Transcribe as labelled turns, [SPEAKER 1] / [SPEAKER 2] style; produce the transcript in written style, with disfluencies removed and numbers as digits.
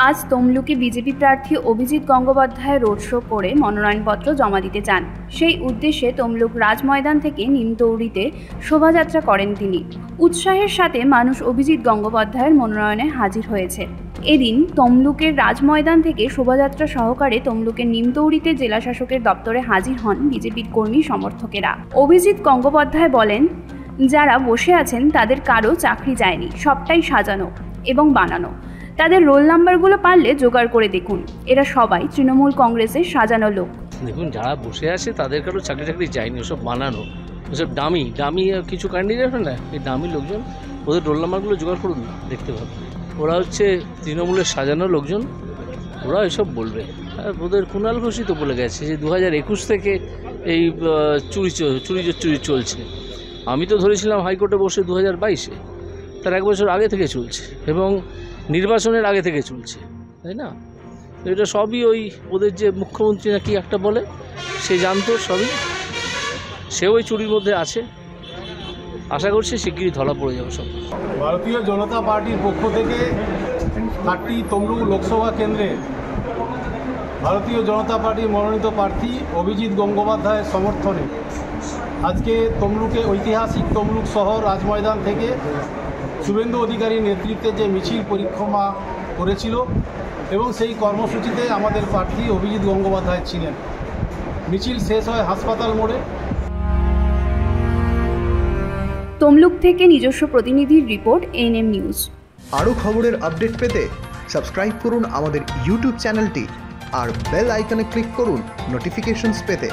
[SPEAKER 1] আজ তমলুকে বিজেপি প্রার্থী Abhijit Gangopadhyay road show করে মনোনয়নপত্র জমা দিতে চান। সেই উদ্দেশ্যে তমলুক রাজময়দান থেকে নিমতৌড়িতে শোভাযাত্রা করেন তিনি। উৎসাহের সাথে মানুষ অভিজিৎ গঙ্গোপাধ্যায়ের মনোনয়নে হাজির হয়েছে। এদিন তমলুকের রাজময়দান থেকে শোভাযাত্রা সহকারে তমলুকের নিমতৌড়িতে জেলাশাসকের দপ্তরে হাজির হন বিজেপির কর্মী সমর্থকেরা। অভিজিৎ গঙ্গোপাধ্যায় বলেন, যারা বসে আছেন তাদের কারো চাকরি যায়নি, সবটাই সাজানো এবং বানানো। তাদের রোল নাম্বারগুলো পারলে জোগাড় করে দেখুন। এরা সবাই তৃণমূল কংগ্রেসের সাজানো লোক।
[SPEAKER 2] দেখুন, যারা বসে আছে তাদের কারো চাকরি যায়নি, ওসব বানানো, ওসব ডামি কিছু ক্যান্ডিডেট হয় না, এই ডামি লোকজন। ওদের রোল নাম্বারগুলো জোগাড় করুন, দেখতে পাবেন। ওরা হচ্ছে তৃণমূলের সাজানো লোকজন, ওরা এসব বলবে। আর ওদের কুণাল ঘোষই তো বলে গেছে যে 2021 থেকে এই চুরি চলছে। আমি তো ধরেছিলাম হাইকোর্টে বসে 2022-এ, তার এক বছর আগে থেকে চলছে এবং নির্বাচনের আগে থেকে চলছে, তাই না? এটা সবই ওই ওদের যে মুখ্যমন্ত্রী নাকি একটা বলে, সে জানতো সবই, সে ওই চুরির মধ্যে আছে। আশা করছি শিগগিরই ধরা পড়ে যাবে সব।
[SPEAKER 3] ভারতীয় জনতা পার্টির পক্ষ থেকে 4টি তমলুক লোকসভা কেন্দ্রে ভারতীয় জনতা পার্টির মনোনীত প্রার্থী অভিজিৎ গঙ্গোপাধ্যায়ের সমর্থনে আজকে তমলুকে ঐতিহাসিক তমলুক শহর রাজময়দান থেকে শুভেন্দু অধিকারীর নেতৃত্বে যে মিছিল পরিক্রমা করেছিল এবং সেই কর্মসূচিতে আমাদের প্রার্থী অভিজিৎ গঙ্গোপাধ্যায় ছিলেন। মিছিল শেষ হয় হাসপাতাল মোড়ে।
[SPEAKER 1] তমলুক থেকে নিজস্ব প্রতিনিধির রিপোর্ট, এএনএম নিউজ।
[SPEAKER 4] আরও খবরের আপডেট পেতে সাবস্ক্রাইব করুন আমাদের ইউটিউব চ্যানেলটি আর বেল আইকনে ক্লিক করুন নোটিফিকেশনস পেতে।